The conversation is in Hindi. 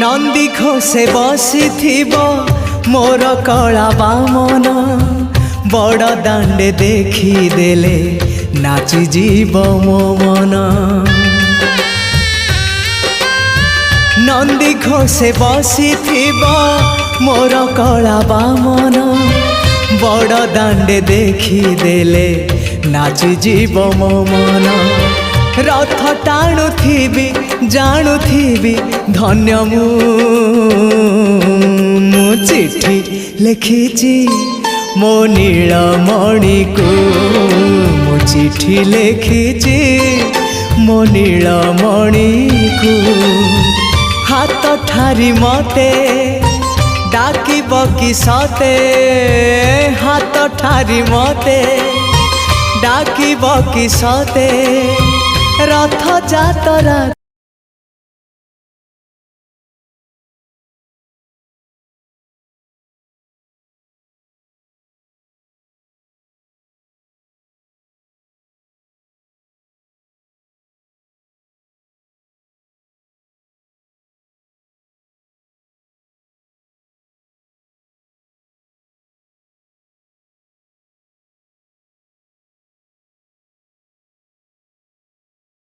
नंदी घोषे बसी मोर कला बामन बड़ दांडे देखी देले नाची जीव मो मन। नंदी घोषे बसी मोर कला बामन बड़ दांडे देखी देले नाची जीव मो मन। रथ टाणुथिबी जाणुथिबी धन्य मु चिट्ठी लिखिची मो नीलमणि को मु चिट्ठी लिखिची मो नीलमणि को। हाथ ठारी मते डाकिब कि सते हाथ ठारी मते डाकिब कि सते रथ जातरा।